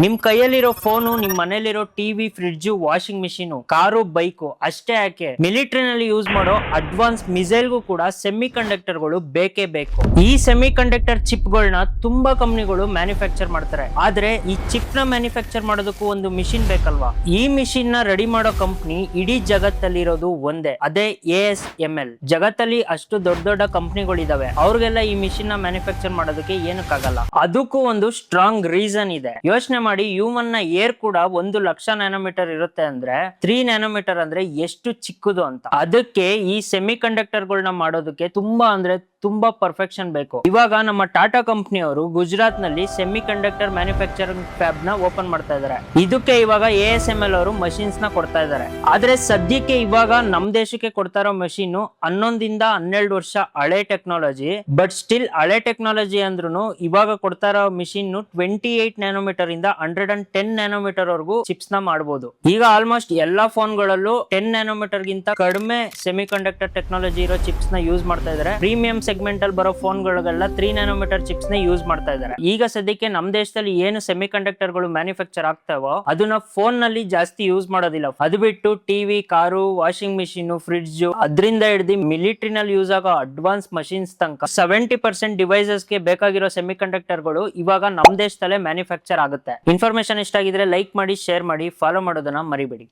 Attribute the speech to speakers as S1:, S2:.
S1: ನಿಮ್ ಕೈಯಲ್ಲಿರೋ ಫೋನು, ನಿಮ್ ಮನೇಲಿರೋ TV, fridge, washing machine, car, bike ಅಷ್ಟೇ ಯಾಕೆ ಮಿಲಿಟರಿನಲ್ಲಿ ಯೂಸ್ ಮಾಡೋ ಅಡ್ವಾನ್ಸ್ ಮಿಸೈಲ್ಗೂ ಕೂಡ ಸೆಮಿ ಕಂಡಕ್ಟರ್ಗಳು ಬೇಕೇ ಬೇಕು. ಈ ಸೆಮಿ ಕಂಡಕ್ಟರ್ ಚಿಪ್ ಗಳನ್ನ ತುಂಬಾ ಕಂಪನಿಗಳು ಮ್ಯಾನುಫ್ಯಾಕ್ಚರ್ ಮಾಡ್ತಾರೆ. ಆದ್ರೆ ಈ ಚಿಪ್ ನ ಮ್ಯಾನುಫ್ಯಾಕ್ಚರ್ ಮಾಡೋದಕ್ಕೂ ಒಂದು ಮಿಷಿನ್ ಬೇಕಲ್ವಾ? ಈ ಮಿಷಿನ್ ನ ರೆಡಿ ಮಾಡೋ ಕಂಪನಿ ಇಡೀ ಜಗತ್ತಲ್ಲಿರೋದು ಒಂದೇ, ಅದೇ ASML. ಜಗತ್ತಲ್ಲಿ ಅಷ್ಟು ದೊಡ್ಡ ದೊಡ್ಡ ಕಂಪನಿಗಳಿದಾವೆ, ಅವ್ರಿಗೆಲ್ಲ ಈ ಮಿಷಿನ್ ನ ಮ್ಯಾನುಫ್ಯಾಕ್ಚರ್ ಮಾಡೋದಕ್ಕೆ ಏನಕ್ಕಾಗಲ್ಲ? ಅದಕ್ಕೂ ಒಂದು ಸ್ಟ್ರಾಂಗ್ ರೀಸನ್ ಇದೆ. ಯೋಚನೆ ಮಾಡಿ, ಹ್ಯೂಮನ್ ನ ಏರ್ ಕೂಡ 1,00,000 ನ್ಯಾನೋಮೀಟರ್ ಇರುತ್ತೆ ಅಂದ್ರೆ 3 ನ್ಯಾನೋಮೀಟರ್ ಅಂದ್ರೆ ಎಷ್ಟು ಚಿಕ್ಕದು ಅಂತ. ಅದಕ್ಕೆ ಈ ಸೆಮಿ ಕಂಡಕ್ಟರ್ ಗಳನ್ನ ಮಾಡೋದಕ್ಕೆ ತುಂಬಾ ಪರ್ಫೆಕ್ಷನ್ ಬೇಕು. ಇವಾಗ ನಮ್ಮ ಟಾಟಾ ಕಂಪನಿಯವರು ಗುಜರಾತ್ ನಲ್ಲಿ ಸೆಮಿ ಕಂಡಕ್ಟರ್ ಮ್ಯಾನುಫ್ಯಾಕ್ಚರಿಂಗ್ ಫ್ಯಾಬ್ ನ ಓಪನ್ ಮಾಡ್ತಾ ಇದಾರೆ. ಇದಕ್ಕೆ ಇವಾಗ ASML ಅವರು ಮಷೀನ್ಸ್ ನ ಕೊಡ್ತಾ ಇದಾರೆ. ಆದ್ರೆ ಸದ್ಯಕ್ಕೆ ಇವಾಗ ನಮ್ ದೇಶಕ್ಕೆ ಕೊಡ್ತಾ ಇರೋ ಮಷೀನ್ 11 ವರ್ಷ ಹಳೆ ಟೆಕ್ನಾಲಜಿ. ಬಟ್ ಸ್ಟಿಲ್ ಹಳೆ ಟೆಕ್ನಾಲಜಿ ಅಂದ್ರೂ ಇವಾಗ ಕೊಡ್ತಾ ಇರೋ ಮಿಷಿನ್ 28 ನ್ಯಾನೋಮೀಟರ್ ಇಂದ 110 ನ್ಯಾನೋಮೀಟರ್ ವರೆಗೂ ಚಿಪ್ಸ್ ನ ಮಾಡಬಹುದು. ಈಗ ಆಲ್ಮೋಸ್ಟ್ ಎಲ್ಲಾ ಫೋನ್ ಗಳಲ್ಲೂ 10 ನ್ಯಾನೋಮೀಟರ್ ಗಿಂತ ಕಡಿಮೆ ಸೆಮಿ ಕಂಡಕ್ಟರ್ ಟೆಕ್ನಾಲಜಿ ಇರೋ ಚಿಪ್ಸ್ ನ ಯೂಸ್ ಮಾಡ್ತಾ ಇದಾರೆ. ಪ್ರೀಮಿಯಂ ಸೆಗ್ಮೆಂಟ್ ಅಲ್ಲಿ ಬರೋ ಫೋನ್ ಗಳಿಗೆಲ್ಲ 3 ನ್ಯಾನೋಮೀಟರ್ ಚಿಪ್ಸ್ ನ ಯೂಸ್ ಮಾಡ್ತಾ ಇದಾರೆ. ಈಗ ಸದ್ಯಕ್ಕೆ ನಮ್ ದೇಶದಲ್ಲಿ ಏನು ಸೆಮಿ ಕಂಡಕ್ಟರ್ ಗಳು ಮ್ಯಾನುಫ್ಯಾಕ್ಚರ್ ಆಗ್ತಾವೋ ಅದನ್ನ ಫೋನ್ ನಲ್ಲಿ ಜಾಸ್ತಿ ಯೂಸ್ ಮಾಡೋದಿಲ್ಲ. ಅದು ಬಿಟ್ಟು TV, car, washing machine, fridge ಅದರಿಂದ ಹಿಡಿದು ಮಿಲಿಟರಿ ನಲ್ಲಿ ಯೂಸ್ ಆಗೋ ಅಡ್ವಾನ್ಸ್ ಮಷೀನ್ಸ್ ತನಕ 70% ಡಿವೈಸಸ್ ಗೆ ಬೇಕಾಗಿರೋ ಸೆಮಿ ಕಂಡಕ್ಟರ್ ಗಳು ಇವಾಗ ನಮ್ ದೇಶದಲ್ಲೇ ಮ್ಯಾನುಫ್ಯಾಕ್ಚರ್ ಆಗುತ್ತೆ. ಇನ್ಫಾರ್ಮೇಶನ್ ಇಷ್ಟ ಆಗಿದ್ರೆ ಲೈಕ್ ಮಾಡಿ, ಶೇರ್ ಮಾಡಿ, ಫಾಲೋ ಮಾಡೋದನ್ನ ಮರಿಬೇಡಿ.